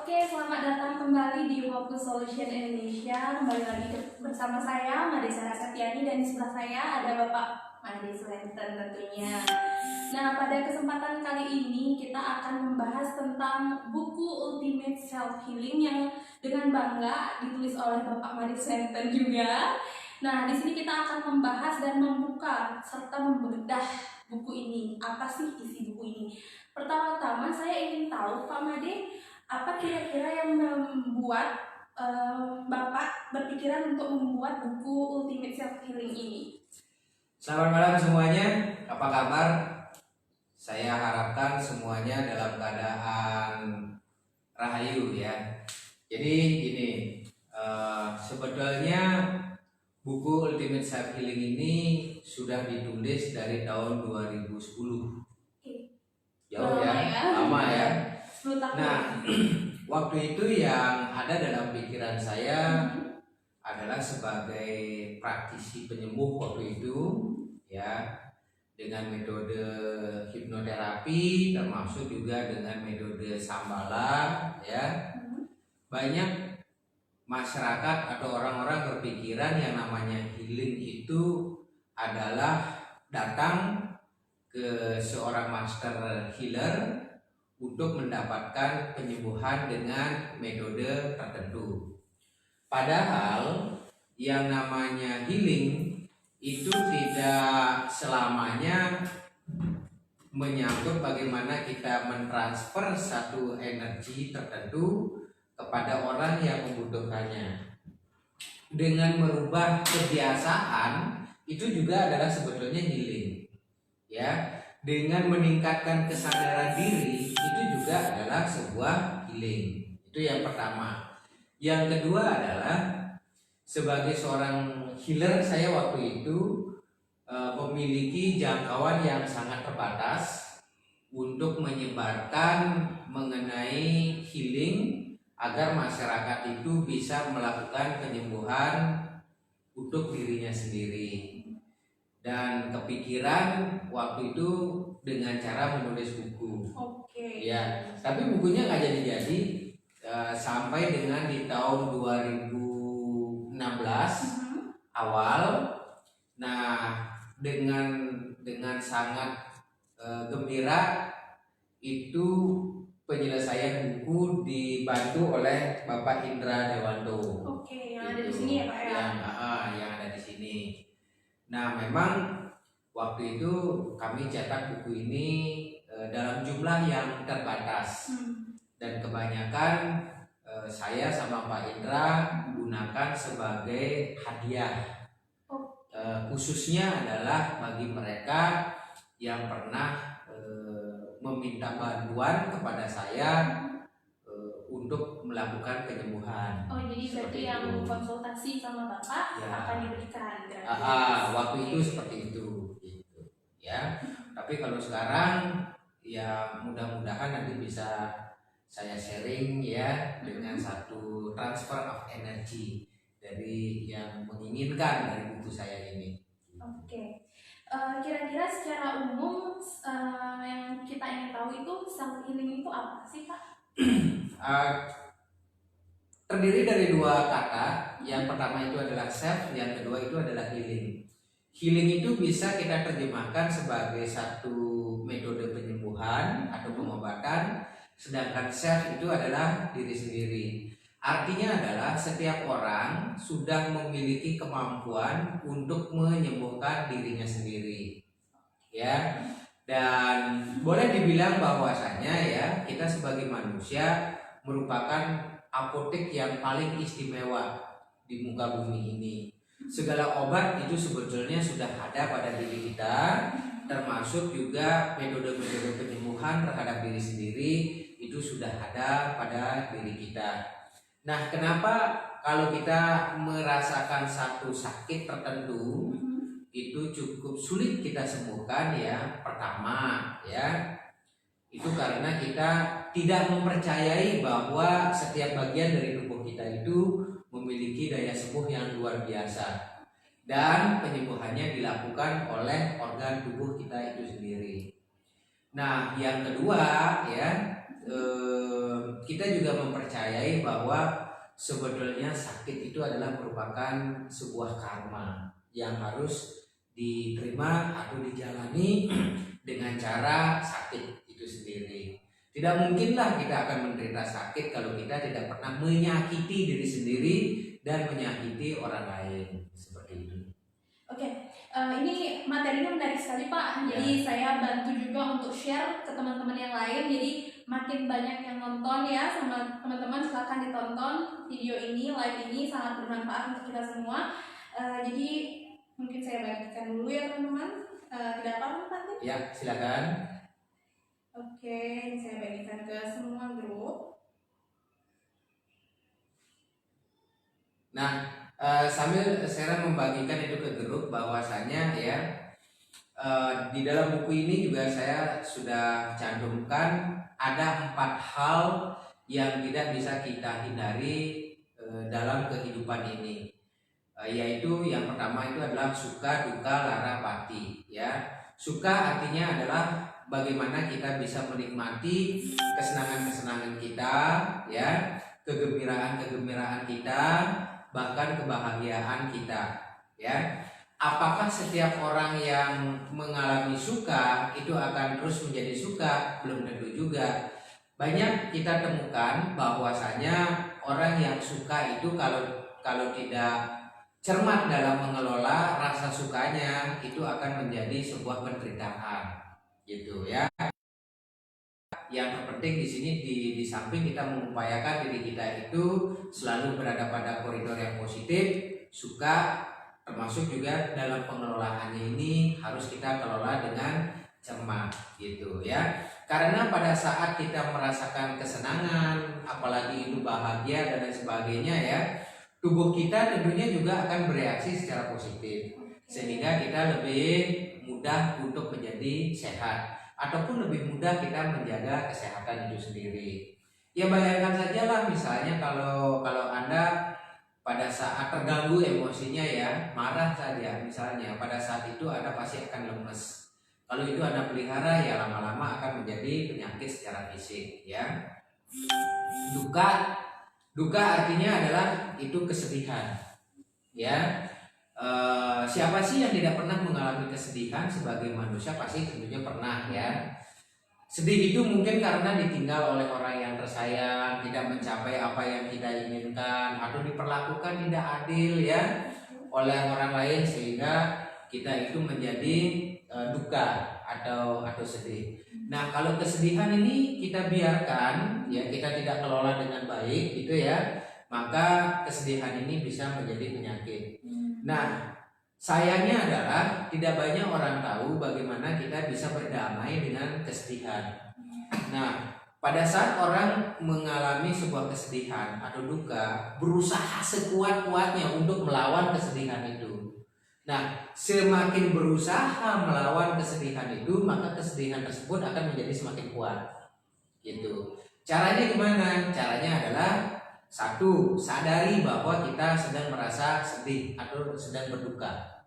Oke, selamat datang kembali di Focus Solution Indonesia. Kembali lagi bersama saya, Made Sarah Septiani, dan di sebelah saya ada Bapak Made Sulenton tentunya. Nah, pada kesempatan kali ini kita akan membahas tentang buku Ultimate Self Healing yang dengan bangga ditulis oleh Bapak Made Sulenton juga. Nah, di sini kita akan membahas dan membuka serta membedah buku ini. Apa sih isi buku ini? Pertama-tama saya ingin tahu, Pak Made, apa kira-kira yang membuat Bapak berpikiran untuk membuat buku Ultimate Self Healing ini? Selamat malam semuanya, apa kabar? Saya harapkan semuanya dalam keadaan rahayu ya. Jadi gini, sebetulnya buku Ultimate Self Healing ini sudah ditulis dari tahun 2010. Jauh ya, lama ya. Nah, waktu itu yang ada dalam pikiran saya adalah sebagai praktisi penyembuh waktu itu ya, dengan metode hipnoterapi termasuk juga dengan metode Shambhala ya. Banyak masyarakat atau orang-orang berpikiran yang namanya healing itu adalah datang ke seorang master healer untuk mendapatkan penyembuhan dengan metode tertentu. Padahal yang namanya healing itu tidak selamanya menyangkut bagaimana kita mentransfer satu energi tertentu kepada orang yang membutuhkannya. Dengan merubah kebiasaan itu juga adalah sebetulnya healing. Ya, dengan meningkatkan kesadaran diri itu juga adalah sebuah healing. Itu yang pertama. Yang kedua adalah sebagai seorang healer, saya waktu itu memiliki jangkauan yang sangat terbatas untuk menyebarkan mengenai healing agar masyarakat itu bisa melakukan penyembuhan untuk dirinya sendiri. Dan kepikiran waktu itu dengan cara menulis buku. Ya, tapi bukunya nggak jadi sampai dengan di tahun 2016 awal. Nah, dengan sangat gembira itu penyelesaian buku dibantu oleh Bapak Indra Dewanto. Oke, yang ada di sini ya Pak ya. Yang ada di sini. Nah, memang waktu itu kami cetak buku ini dalam jumlah yang terbatas dan kebanyakan saya sama Pak Indra gunakan sebagai hadiah. Khususnya adalah bagi mereka yang pernah meminta bantuan kepada saya untuk melakukan penyembuhan. Oh, jadi berarti yang konsultasi sama Bapak ya akan diberikan. Waktu itu seperti itu, gitu. Ya. Tapi kalau sekarang ya mudah-mudahan nanti bisa saya sharing ya dengan satu transfer of energy dari yang menginginkan dari buku saya ini. Oke. Kira-kira secara umum yang kita ingin tahu itu self healing itu apa sih Pak? Terdiri dari dua kata. Yang pertama itu adalah self, yang kedua itu adalah healing. Healing itu bisa kita terjemahkan sebagai satu metode penyembuhan atau pengobatan, sedangkan self itu adalah diri sendiri. Artinya adalah setiap orang sudah memiliki kemampuan untuk menyembuhkan dirinya sendiri. Ya. Dan boleh dibilang bahwasanya ya, kita sebagai manusia merupakan apotek yang paling istimewa di muka bumi ini. Segala obat itu sebetulnya sudah ada pada diri kita, termasuk juga metode-metode penyembuhan terhadap diri sendiri itu sudah ada pada diri kita. Nah, kenapa kalau kita merasakan satu sakit tertentu itu cukup sulit kita sembuhkan ya? Pertama ya, itu karena kita tidak mempercayai bahwa setiap bagian dari tubuh kita itu memiliki daya sembuh yang luar biasa, dan penyembuhannya dilakukan oleh organ tubuh kita itu sendiri. Nah, yang kedua ya, kita kita juga mempercayai bahwa sebetulnya sakit itu adalah merupakan sebuah karma yang harus diterima atau dijalani dengan cara sakit itu sendiri. Tidak mungkinlah kita akan menderita sakit kalau kita tidak pernah menyakiti diri sendiri dan menyakiti orang lain, seperti itu. Oke, ini materinya menarik sekali Pak. Jadi saya bantu juga untuk share ke teman-teman yang lain. Jadi makin banyak yang nonton ya, sama teman-teman silakan ditonton video ini, live ini sangat bermanfaat untuk kita semua. Jadi mungkin saya bagikan dulu ya teman-teman. Tidak apa-apa Pak? Ya, silakan. Oke, ini saya bagikan ke semua grup. Nah, sambil saya membagikan itu ke grup, bahwasanya ya di dalam buku ini juga saya sudah cantumkan ada 4 hal yang tidak bisa kita hindari dalam kehidupan ini, yaitu yang pertama itu adalah suka, duka, lara, pati. Ya, suka artinya adalah bagaimana kita bisa menikmati kesenangan-kesenangan kita, ya, kegembiraan-kegembiraan kita, bahkan kebahagiaan kita, ya. Apakah setiap orang yang mengalami suka itu akan terus menjadi suka? Belum tentu juga. Banyak kita temukan bahwasanya orang yang suka itu kalau tidak cermat dalam mengelola rasa sukanya, itu akan menjadi sebuah penderitaan, gitu ya. Yang terpenting di sini di samping kita mengupayakan diri kita itu selalu berada pada koridor yang positif, suka, termasuk juga dalam pengelolaannya ini harus kita kelola dengan cermat, gitu ya. Karena pada saat kita merasakan kesenangan, apalagi itu bahagia dan lain sebagainya ya, tubuh kita tentunya juga akan bereaksi secara positif, sehingga kita lebih mudah untuk menjadi sehat, ataupun lebih mudah kita menjaga kesehatan itu sendiri. Ya bayangkan sajalah misalnya kalau Anda pada saat terganggu emosinya ya, marah saja misalnya, pada saat itu Anda pasti akan lemes. Kalau itu Anda pelihara ya lama-lama akan menjadi penyakit secara fisik ya. Duka artinya adalah itu kesedihan. Ya. Siapa sih yang tidak pernah mengalami kesedihan? Sebagai manusia pasti tentunya pernah ya. Sedih itu mungkin karena ditinggal oleh orang yang tersayang, tidak mencapai apa yang kita inginkan, atau diperlakukan tidak adil ya oleh orang lain, sehingga kita itu menjadi duka atau sedih. Nah, kalau kesedihan ini kita biarkan ya, kita tidak kelola dengan baik gitu ya, maka kesedihan ini bisa menjadi penyakit. Nah, sayangnya adalah tidak banyak orang tahu bagaimana kita bisa berdamai dengan kesedihan. Nah, pada saat orang mengalami sebuah kesedihan atau duka, berusaha sekuat-kuatnya untuk melawan kesedihan itu. Nah, semakin berusaha melawan kesedihan itu, maka kesedihan tersebut akan menjadi semakin kuat. Gitu. Caranya gimana? Caranya adalah satu, sadari bahwa kita sedang merasa sedih atau sedang berduka.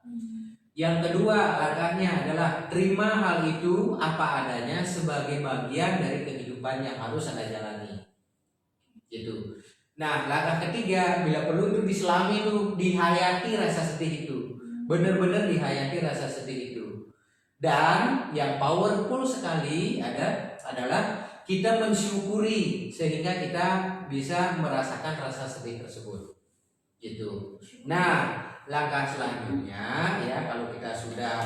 Yang kedua, langkahnya adalah terima hal itu apa adanya sebagai bagian dari kehidupan yang harus Anda jalani. Gitu. Nah, langkah ketiga, bila perlu itu diselami itu, dihayati rasa sedih itu. Benar-benar dihayati rasa sedih itu. Dan yang powerful sekali adalah kita mensyukuri sehingga kita bisa merasakan rasa sedih tersebut. Gitu. Nah, langkah selanjutnya ya, kalau kita sudah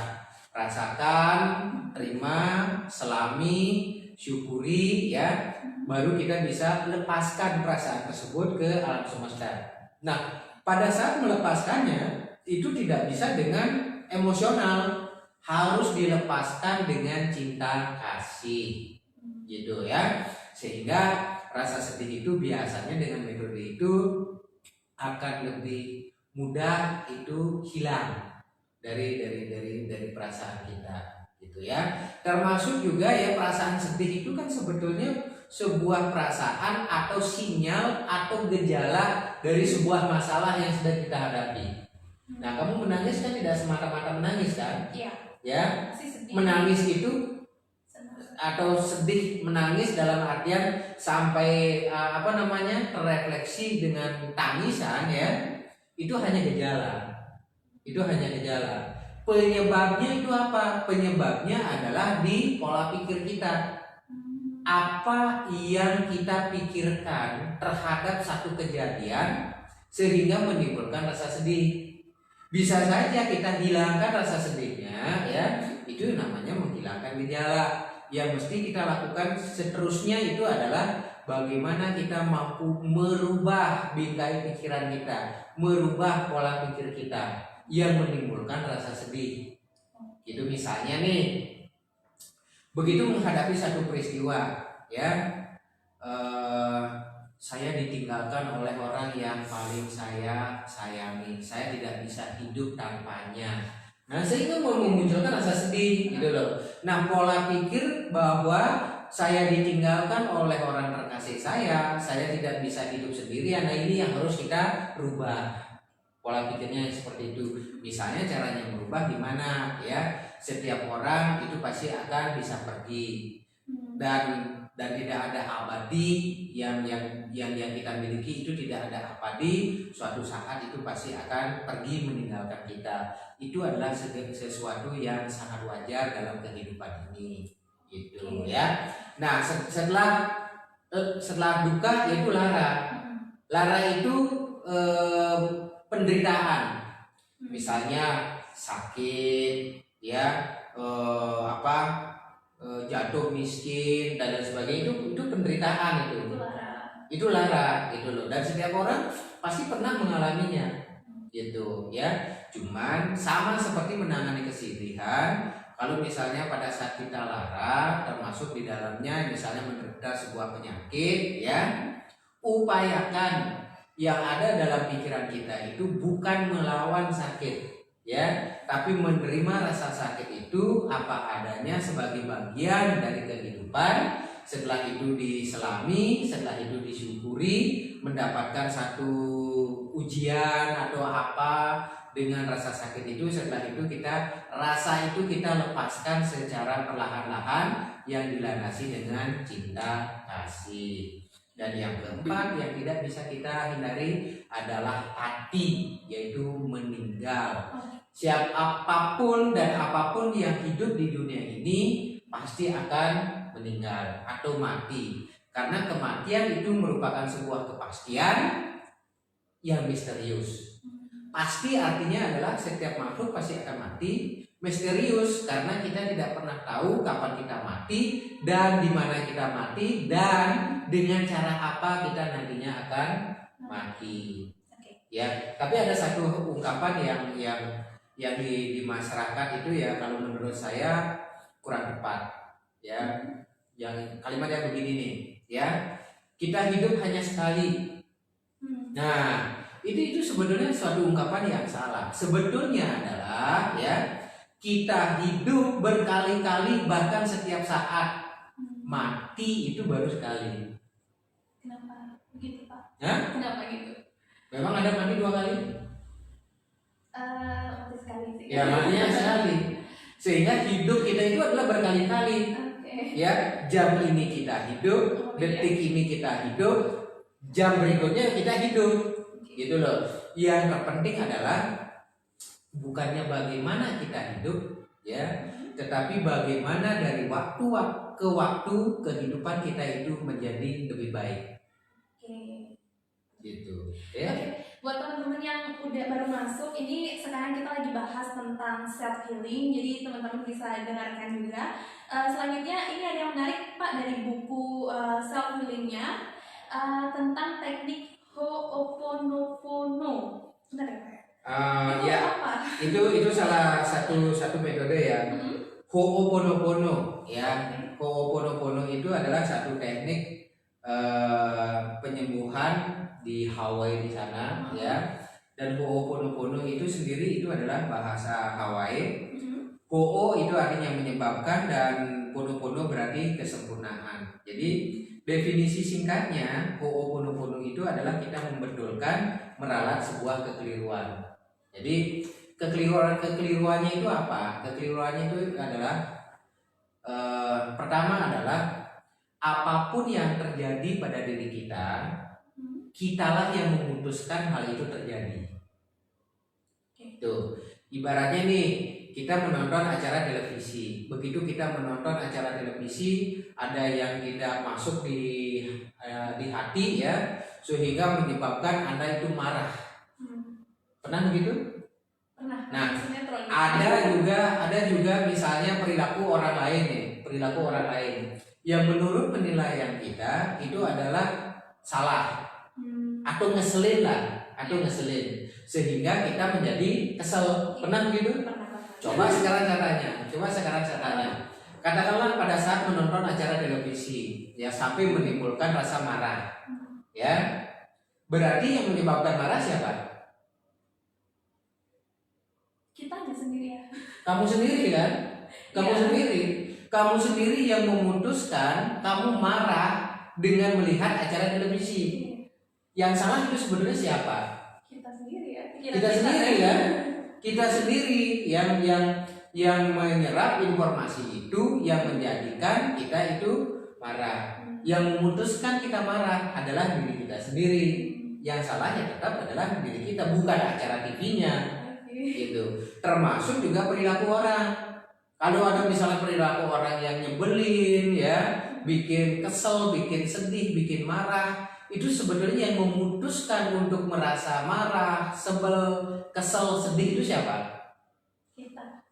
rasakan, terima, selami, syukuri ya, baru kita bisa lepaskan perasaan tersebut ke alam semesta. Nah, pada saat melepaskannya itu tidak bisa dengan emosional, harus dilepaskan dengan cinta kasih, gitu ya. Sehingga rasa sedih itu biasanya dengan metode itu akan lebih mudah itu hilang dari perasaan kita, gitu ya. Termasuk juga ya, perasaan sedih itu kan sebetulnya sebuah perasaan atau sinyal atau gejala dari sebuah masalah yang sedang kita hadapi. Nah, kamu menangis kan tidak semata-mata menangis kan? Iya. Ya, menangis itu atau sedih, menangis dalam artian sampai terefleksi dengan tangisan ya, itu hanya gejala. Itu hanya gejala. Penyebabnya itu apa? Penyebabnya adalah di pola pikir kita. Apa yang kita pikirkan terhadap satu kejadian sehingga menimbulkan rasa sedih. Bisa saja kita hilangkan rasa sedihnya ya, itu namanya menghilangkan gejala. Yang mesti kita lakukan seterusnya itu adalah bagaimana kita mampu merubah bingkai pikiran kita, merubah pola pikir kita yang menimbulkan rasa sedih. Itu misalnya nih, begitu menghadapi satu peristiwa ya, saya ditinggalkan oleh orang yang paling saya sayangi, saya tidak bisa hidup tanpanya. Nah, sehingga memunculkan rasa sedih gitu loh. Nah, pola pikir bahwa saya ditinggalkan oleh orang terkasih saya tidak bisa hidup sendirian. Nah, ini yang harus kita rubah. Pola pikirnya seperti itu. Misalnya caranya merubah gimana ya? Setiap orang itu pasti akan bisa pergi. Dan tidak ada abadi yang kita miliki, itu tidak ada abadi. Suatu saat itu pasti akan pergi meninggalkan kita. Itu adalah sesuatu yang sangat wajar dalam kehidupan ini gitu ya. Nah, setelah duka yaitu lara. Lara itu penderitaan. Misalnya sakit ya, jatuh miskin dan lain sebagainya, itu penderitaan itu lara gitu loh, dan setiap orang pasti pernah mengalaminya gitu ya. Cuman sama seperti menangani kesedihan, kalau misalnya pada saat kita lara, termasuk di dalamnya misalnya menderita sebuah penyakit ya, upayakan yang ada dalam pikiran kita itu bukan melawan sakit ya, tapi menerima rasa sakit itu apa adanya sebagai bagian dari kehidupan. Setelah itu diselami, setelah itu disyukuri, mendapatkan satu ujian atau apa dengan rasa sakit itu, setelah itu rasa itu kita lepaskan secara perlahan-lahan yang dilandasi dengan cinta kasih. Dan yang keempat yang tidak bisa kita hindari adalah mati, yaitu meninggal. Siapapun dan apapun yang hidup di dunia ini pasti akan meninggal atau mati. Karena kematian itu merupakan sebuah kepastian yang misterius. Pasti artinya adalah setiap makhluk pasti akan mati. Misterius karena kita tidak pernah tahu kapan kita mati dan di mana kita mati dan dengan cara apa kita nantinya akan mati. Ya, tapi ada satu ungkapan yang di masyarakat itu ya, kalau menurut saya kurang tepat ya. Yang kalimat yang begini nih ya, kita hidup hanya sekali. Nah, itu sebetulnya suatu ungkapan yang salah. Sebetulnya adalah ya, kita hidup berkali-kali, bahkan setiap saat. Mati itu baru sekali. Kenapa begitu, Pak? Hah? Kenapa gitu? Memang ada mati 2 kali? Mati sekali sih. Ya, matinya sekali. Sehingga hidup kita itu adalah berkali-kali. Ya, jam ini kita hidup, detik ini kita hidup, jam berikutnya kita hidup. Gitu loh. Yang terpenting adalah bukannya bagaimana kita hidup ya, tetapi bagaimana dari waktu ke waktu kehidupan kita itu menjadi lebih baik. Gitu ya. Buat teman-teman yang udah baru masuk, ini sekarang kita lagi bahas tentang self healing, jadi teman-teman bisa dengarkan juga. Selanjutnya ini ada yang menarik Pak dari buku self healingnya, tentang teknik Ho'oponopono. Benar ya Pak? Ya, apa? Itu salah satu metode ya. Ho'oponopono ya. Ho'oponopono itu adalah satu teknik penyembuhan di Hawaii di sana ya. Dan Ho'oponopono itu sendiri itu adalah bahasa Hawaii. Ho'o itu artinya menyebabkan dan ponopono berarti kesempurnaan. Jadi definisi singkatnya Ho'oponopono itu adalah kita membetulkan, meralat sebuah kekeliruan. Jadi kekeliruannya itu apa? Kekeliruannya itu adalah Pertama adalah apapun yang terjadi pada diri kita, kitalah yang memutuskan hal itu terjadi. Tuh, ibaratnya nih kita menonton acara televisi. Begitu kita menonton acara televisi, ada yang tidak masuk di hati ya, sehingga menyebabkan Anda itu marah. Pernah begitu? Pernah. Nah, ada juga misalnya perilaku orang lain nih, perilaku orang lain yang menurut penilaian kita itu adalah salah atau ngeselin lah, atau ngeselin sehingga kita menjadi kesel. Pernah begitu? Pernah. Coba sekarang caranya. Katakanlah pada saat menonton acara televisi ya sampai menimbulkan rasa marah. Ya. Berarti yang menyebabkan marah siapa? Kitanya sendiri ya. Kamu sendiri kan? Kamu sendiri yang memutuskan kamu marah dengan melihat acara televisi. Yang salah itu sebenarnya siapa? Kita sendiri ya. Kita sendiri kan? Kita sendiri yang menyerap informasi itu yang menjadikan kita itu marah. Yang memutuskan kita marah adalah diri kita sendiri. Yang salahnya tetap adalah diri kita, bukan acara TV-nya. Gitu. Termasuk juga perilaku orang. Kalau ada misalnya perilaku orang yang nyebelin ya, bikin kesel, bikin sedih, bikin marah, itu sebenarnya yang memutuskan untuk merasa marah, sebel, kesel, sedih itu siapa? Kita.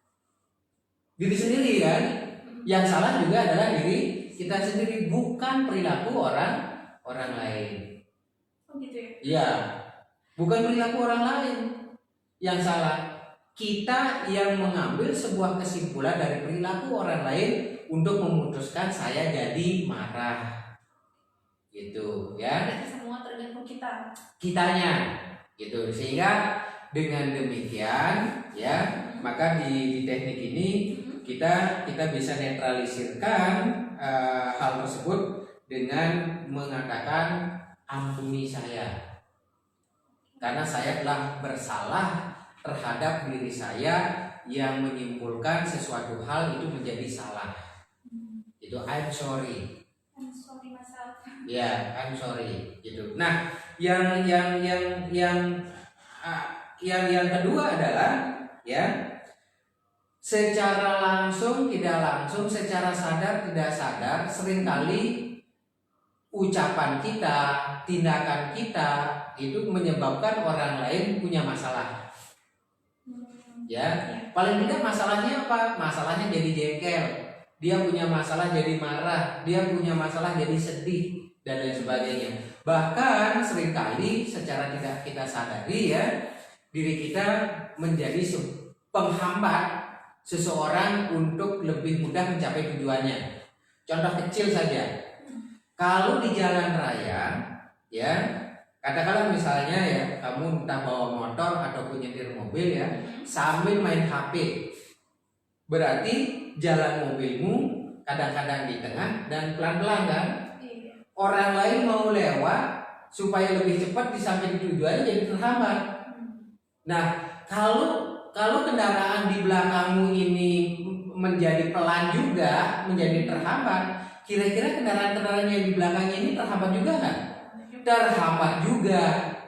Diri sendiri kan? Yang salah juga adalah diri kita sendiri, bukan perilaku orang lain. Oh gitu ya? Iya, bukan perilaku orang lain yang salah. Kita yang mengambil sebuah kesimpulan dari perilaku orang lain untuk memutuskan saya jadi marah. Gitu ya. Berarti semua tergantung kita. Kitanya gitu. Sehingga dengan demikian ya, maka di teknik ini kita bisa netralisirkan hal tersebut dengan mengatakan ampuni saya. Karena saya telah bersalah terhadap diri saya yang menyimpulkan sesuatu hal itu menjadi salah. Itu I'm sorry. I'm sorry myself. Ya, I'm sorry gitu. Nah, yang kedua adalah ya, secara langsung tidak langsung, secara sadar tidak sadar, seringkali ucapan kita, tindakan kita itu menyebabkan orang lain punya masalah. Ya, paling tidak masalahnya apa? Masalahnya jadi jengkel, dia punya masalah jadi marah, dia punya masalah jadi sedih dan lain sebagainya. Bahkan seringkali secara tidak kita sadari ya, diri kita menjadi penghambat seseorang untuk lebih mudah mencapai tujuannya. Contoh kecil saja, kalau di jalan raya ya, katakanlah misalnya ya, kamu entah bawa motor ataupun nyetir mobil ya, sambil main HP, berarti jalan mobilmu kadang-kadang di tengah dan pelan-pelan kan. Orang lain mau lewat supaya lebih cepat disampai tujuannya jadi terhambat. Nah, kalau kendaraan di belakangmu ini menjadi pelan juga, menjadi terhambat, kira-kira kendaraan-kendaraan yang di belakangnya ini terhambat juga nggak? Terhambat juga,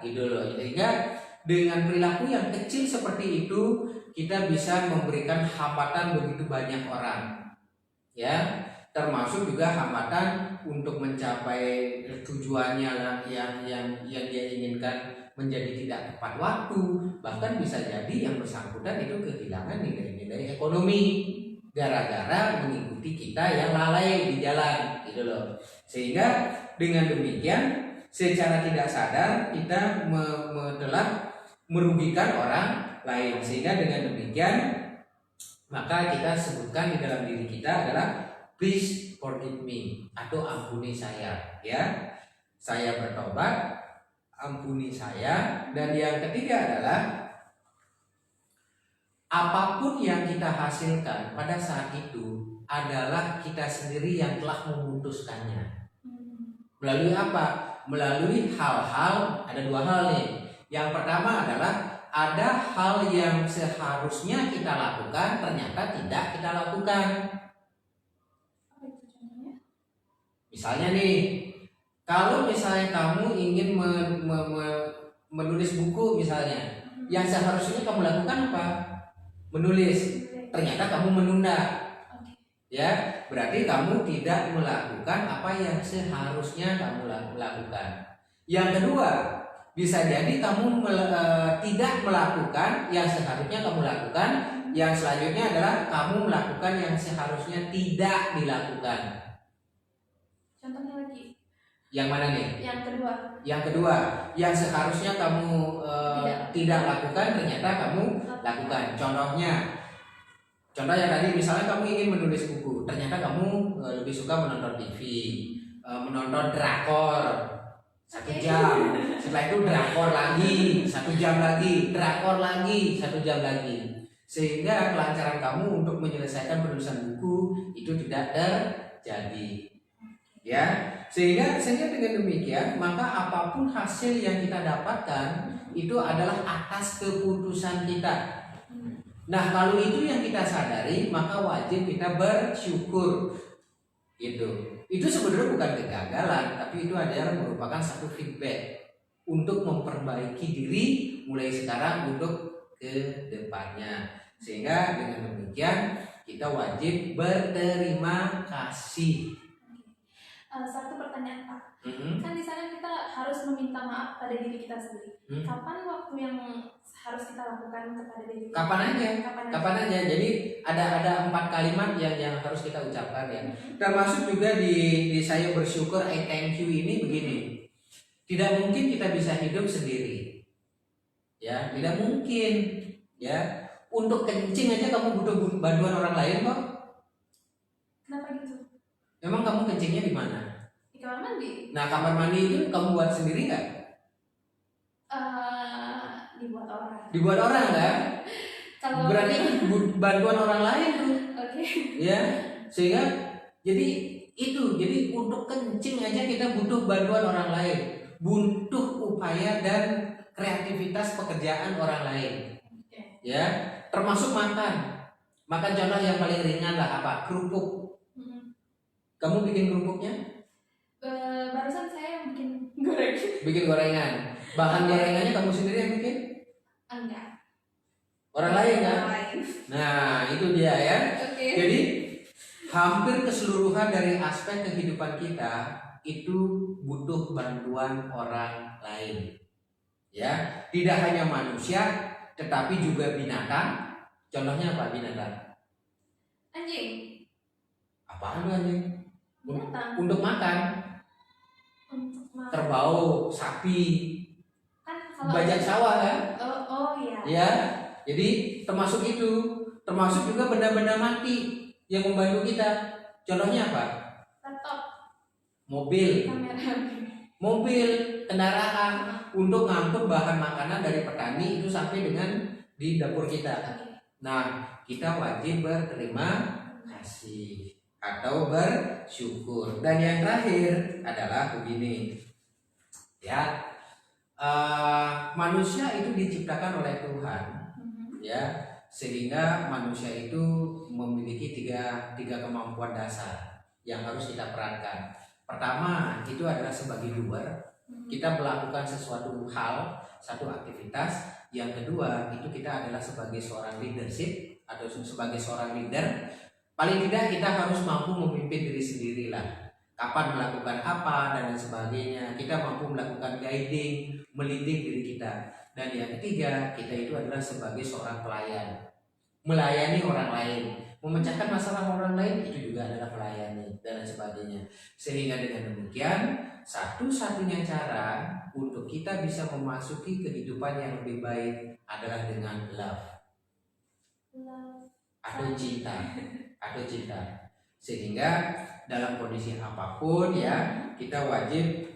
gitu loh. Sehingga dengan perilaku yang kecil seperti itu kita bisa memberikan hambatan begitu banyak orang, ya, termasuk juga hambatan untuk mencapai tujuannya yang dia inginkan menjadi tidak tepat waktu, bahkan bisa jadi yang bersangkutan itu kehilangan nilai-nilai ekonomi gara-gara mengikuti kita yang lalai di jalan, gitu loh. Sehingga dengan demikian secara tidak sadar kita telah merugikan orang lain, sehingga dengan demikian maka kita sebutkan di dalam diri kita adalah please forgive me atau ampuni saya, ya, saya bertobat, ampuni saya. Dan yang ketiga adalah apapun yang kita hasilkan pada saat itu adalah kita sendiri yang telah memutuskannya. Melalui apa? Melalui hal-hal, ada dua hal nih. Yang pertama adalah ada hal yang seharusnya kita lakukan ternyata tidak kita lakukan. Misalnya nih, kalau misalnya kamu ingin menulis buku misalnya, yang seharusnya kamu lakukan apa? Menulis. Ternyata kamu menunda. Oke. Ya, berarti kamu tidak melakukan apa yang seharusnya kamu lakukan. Yang kedua, bisa jadi kamu tidak melakukan yang seharusnya kamu lakukan. Yang selanjutnya adalah kamu melakukan yang seharusnya tidak dilakukan. Contohnya lagi. Yang mana nih? Yang kedua. Yang kedua, yang seharusnya kamu tidak lakukan ternyata kamu lakukan. Contoh yang tadi misalnya kamu ingin menulis buku, ternyata kamu lebih suka menonton TV, menonton drakor 1 jam, setelah itu drakor lagi 1 jam lagi, drakor lagi 1 jam lagi, sehingga kelancaran kamu untuk menyelesaikan penulisan buku itu tidak terjadi. Ya, sehingga dengan demikian maka apapun hasil yang kita dapatkan itu adalah atas keputusan kita. Nah, kalau itu yang kita sadari, maka wajib kita bersyukur. Itu sebenarnya bukan kegagalan, tapi itu adalah merupakan satu feedback untuk memperbaiki diri mulai sekarang untuk ke depannya. Sehingga dengan demikian kita wajib berterima kasih. Satu pertanyaan Pak. Kan di sana kita harus meminta maaf pada diri kita sendiri. Kapan waktu yang harus kita lakukan kepada diri kita? Kapan aja. Jadi ada 4 kalimat yang harus kita ucapkan ya. Termasuk juga di saya bersyukur, I thank you ini begini. Tidak mungkin kita bisa hidup sendiri. Ya, tidak mungkin. Ya, untuk kencing aja kamu butuh bantuan orang lain kok. Kenapa gitu? Memang kamu kencingnya di mana? Di kamar mandi. Nah, kamar mandi itu kamu buat sendiri nggak? Dibuat orang. Dibuat orang kan? Kalau berarti bantuan orang lain tuh. Oke. Ya, sehingga jadi untuk kencing aja kita butuh bantuan orang lain, butuh upaya dan kreativitas pekerjaan orang lain. Ya, termasuk makan contoh yang paling ringan lah apa? Kerupuk. Kamu bikin kerupuknya? Barusan saya bikin goreng. Bikin gorengan. Bahan gorengannya kamu sendiri yang bikin? Enggak. Orang lain kan? Orang lain. Nah, itu dia ya. Oke. Jadi hampir keseluruhan dari aspek kehidupan kita itu butuh bantuan orang lain. Ya, tidak hanya manusia tetapi juga binatang. Contohnya apa binatang? Anjing. Apaan anjing? Binatang. Untuk makan. Kerbau, sapi, kan kalau bajak sawah kan? Oh iya. Ya, jadi termasuk juga benda-benda mati yang membantu kita. Contohnya apa? Laptop. Mobil. Kamera. Mobil, kendaraan untuk ngangkut bahan makanan dari petani itu sampai dengan di dapur kita. Nah, kita wajib berterima kasih atau bersyukur. Dan yang terakhir adalah begini. Ya, manusia itu diciptakan oleh Tuhan, ya, sehingga manusia itu memiliki tiga kemampuan dasar yang harus kita perankan. Pertama, itu adalah sebagai doer, kita melakukan sesuatu hal, satu aktivitas. Yang kedua, itu kita adalah sebagai seorang leadership atau sebagai seorang leader. Paling tidak kita harus mampu memimpin diri sendiri lah. Kapan melakukan apa dan lain sebagainya. Kita mampu melakukan guiding, meliding diri kita. Dan yang ketiga, kita itu adalah sebagai seorang pelayan, melayani orang lain, memecahkan masalah orang lain itu juga adalah melayani dan lain sebagainya. Sehingga dengan demikian, satu-satunya cara untuk kita bisa memasuki kehidupan yang lebih baik adalah dengan love atau cinta. Sehingga dalam kondisi apapun ya kita wajib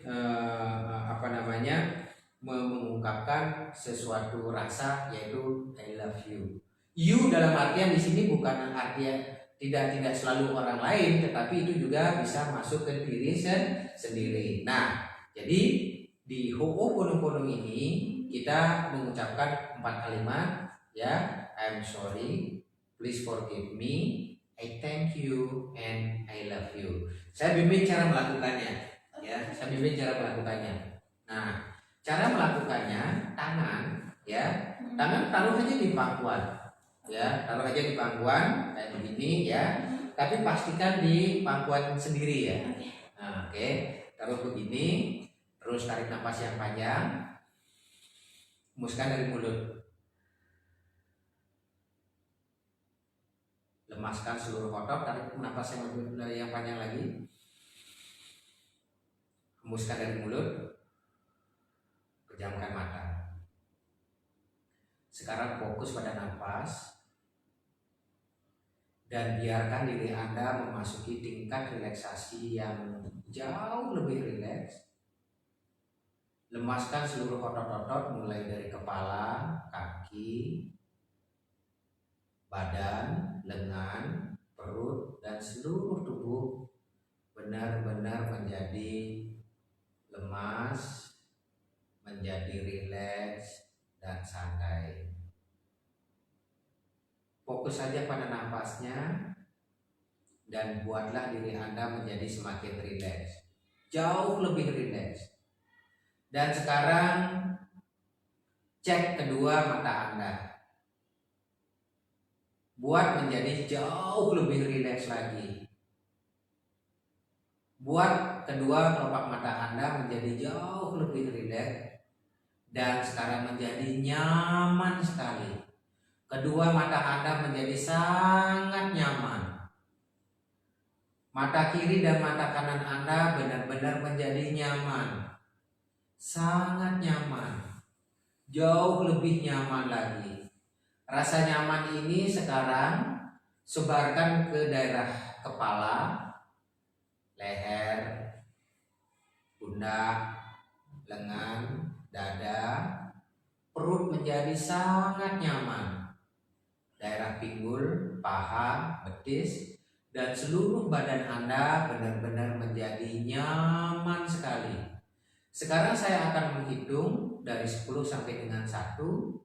mengungkapkan sesuatu rasa, yaitu I love you. You dalam artian di sini bukan artian tidak selalu orang lain, tetapi itu juga bisa masuk ke diri sendiri. Nah, jadi di Ho'oponopono ini kita mengucapkan 4 kalimat ya. I'm sorry, please forgive me, I thank you, and I love you. Saya bimbing cara melakukannya, ya. Saya bimbing cara melakukannya. Nah, cara melakukannya tangan, ya. Tangan taruh aja di pangkuan, ya. Taruh aja di pangkuan kayak begini, ya. Tapi pastikan di pangkuan sendiri, ya. Nah, oke. Taruh begini, terus tarik nafas yang panjang, hembuskan dari mulut. Lemaskan seluruh otot, tarik nafas yang panjang lagi. Hembuskan dari mulut. Pejamkan mata. Sekarang fokus pada nafas dan biarkan diri Anda memasuki tingkat relaksasi yang jauh lebih rileks. Lemaskan seluruh otot-otot mulai dari kepala, kaki, badan, lengan, perut, dan seluruh tubuh benar-benar menjadi lemas, menjadi rileks dan santai. Fokus saja pada nafasnya dan buatlah diri Anda menjadi semakin rileks, jauh lebih rileks. Dan sekarang cek kedua mata Anda. Buat menjadi jauh lebih rileks lagi. Buat kedua kelopak mata Anda menjadi jauh lebih rileks dan sekarang menjadi nyaman sekali. Kedua mata Anda menjadi sangat nyaman. Mata kiri dan mata kanan Anda benar-benar menjadi nyaman. Sangat nyaman. Jauh lebih nyaman lagi. Rasa nyaman ini sekarang sebarkan ke daerah kepala, leher, pundak, lengan, dada, perut menjadi sangat nyaman. Daerah pinggul, paha, betis, dan seluruh badan Anda benar-benar menjadi nyaman sekali. Sekarang saya akan menghitung dari 10 sampai dengan 1.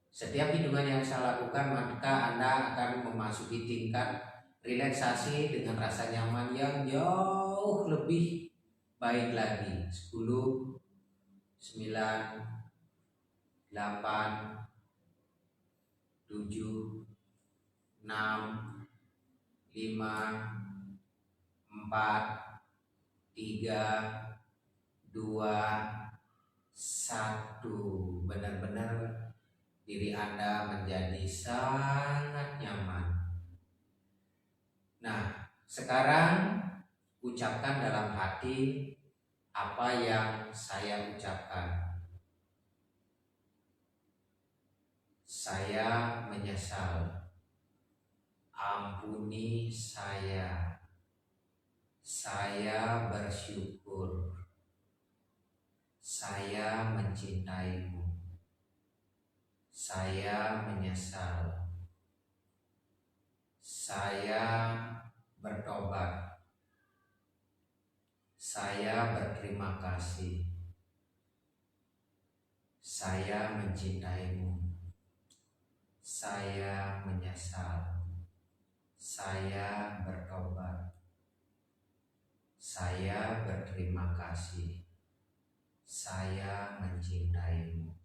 Setiap hitungan yang saya lakukan maka Anda akan memasuki tingkat relaksasi dengan rasa nyaman yang jauh lebih baik lagi. 10, 9, 8, 7, 6, 5, 4, 3, 2, 1. Benar-benar diri Anda menjadi sangat nyaman. Nah, sekarang ucapkan dalam hati apa yang saya ucapkan. Saya menyesal. Ampuni saya. Saya bersyukur. Saya mencintaimu. Saya menyesal. Saya bertobat. Saya berterima kasih. Saya mencintaimu. Saya menyesal. Saya bertobat. Saya berterima kasih. Saya mencintaimu.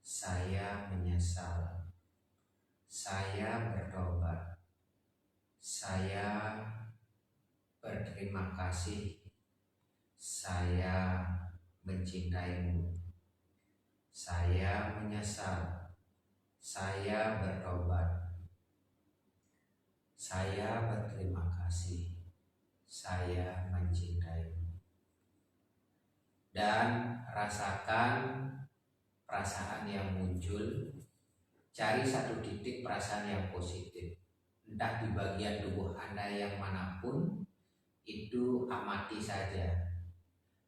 Saya menyesal. Saya bertobat. Saya berterima kasih. Saya mencintaimu. Saya menyesal. Saya bertobat. Saya berterima kasih. Saya mencintaimu. Dan rasakan perasaan yang muncul. Cari satu titik perasaan yang positif. Entah di bagian tubuh Anda yang manapun, itu amati saja.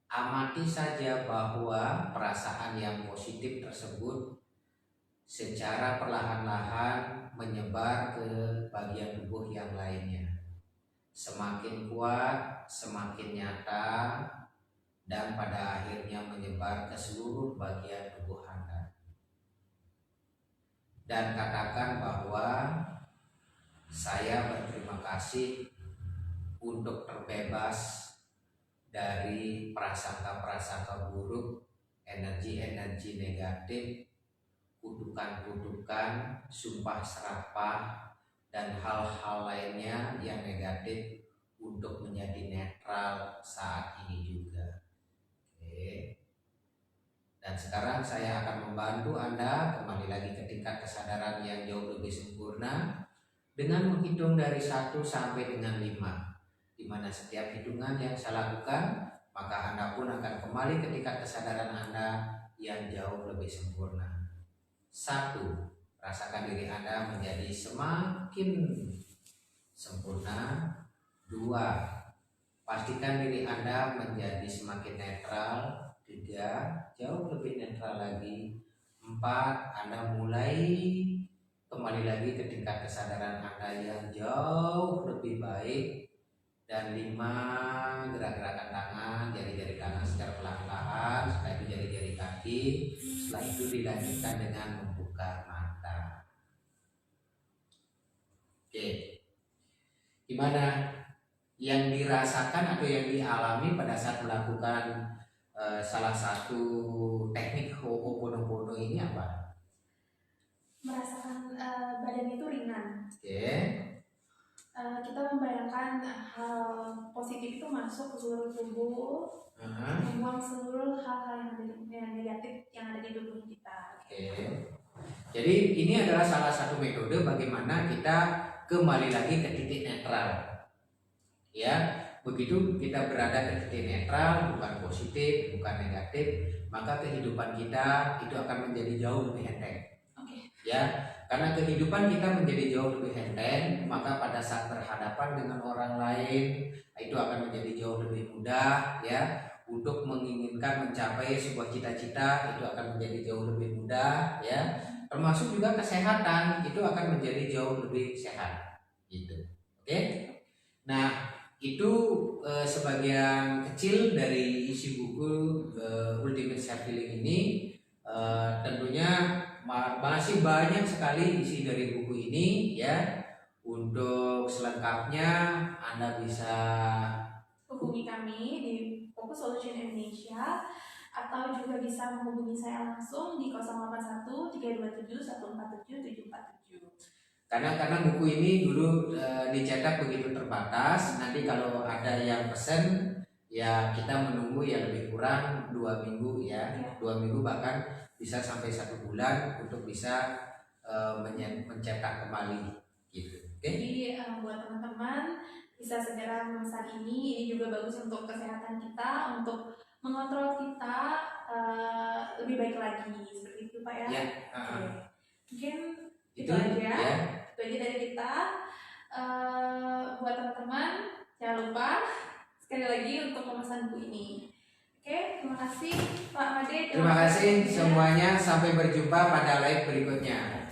Amati saja bahwa perasaan yang positif tersebut secara perlahan-lahan menyebar ke bagian tubuh yang lainnya. Semakin kuat, semakin nyata, dan pada akhirnya menyebar ke seluruh bagian tubuh Anda. Dan katakan bahwa saya berterima kasih untuk terbebas dari prasangka-prasangka buruk, energi-energi negatif, kutukan-kutukan, sumpah serapah, dan hal-hal lainnya yang negatif untuk menjadi netral saat ini juga. Oke. Dan sekarang saya akan membantu Anda kembali lagi ke tingkat kesadaran yang jauh lebih sempurna dengan menghitung dari 1 sampai dengan 5. Di mana setiap hitungan yang saya lakukan, maka Anda pun akan kembali ke tingkat kesadaran Anda yang jauh lebih sempurna. 1. Rasakan diri Anda menjadi semakin sempurna. 2. Pastikan diri Anda menjadi semakin netral. 3. Jauh lebih netral lagi. 4. Anda mulai kembali lagi ke tingkat kesadaran Anda yang jauh lebih baik. Dan 5. Gerak-gerakan tangan, jari-jari tangan secara perlahan-lahan. Setelah itu jari-jari kaki. Setelah itu dilanjutkan dengan membuka mata. Oke. Gimana yang dirasakan atau yang dialami pada saat melakukan salah satu teknik Ho'oponopono ini apa? Merasakan badan itu ringan. Oke. Kita membayangkan hal positif itu masuk ke seluruh tubuh, membuang seluruh hal-hal yang negatif yang ada di tubuh kita. Oke. Jadi ini adalah salah satu metode bagaimana kita kembali lagi ke titik netral. Ya, begitu kita berada di titik netral, bukan positif, bukan negatif, maka kehidupan kita itu akan menjadi jauh lebih enteng. Ya, karena kehidupan kita menjadi jauh lebih enteng, maka pada saat berhadapan dengan orang lain itu akan menjadi jauh lebih mudah, ya. Untuk menginginkan mencapai sebuah cita-cita itu akan menjadi jauh lebih mudah, ya. Termasuk juga kesehatan itu akan menjadi jauh lebih sehat, gitu. Oke. Nah, itu sebagian kecil dari isi buku Ultimate Self Healing ini. Tentunya masih banyak sekali isi dari buku ini, ya. Untuk selengkapnya Anda bisa hubungi kami di Focus Solution Indonesia atau juga bisa menghubungi saya langsung di 081 327 147 747. Karena buku ini dulu dicetak begitu terbatas. Nanti kalau ada yang pesen, ya kita menunggu yang lebih kurang 2 minggu, ya. 2 minggu bahkan bisa sampai 1 bulan untuk bisa mencetak kembali, gitu. Oke? Jadi buat teman-teman bisa segera memesan ini juga bagus untuk kesehatan kita, untuk mengontrol kita lebih baik lagi, seperti itu Pak ya. Ya. Mungkin itu aja. Ya. Itu aja dari kita. Buat teman-teman jangan lupa sekali lagi untuk memesan buku ini. Oke, terima kasih Pak Made. Terima kasih semuanya. Sampai berjumpa pada live berikutnya.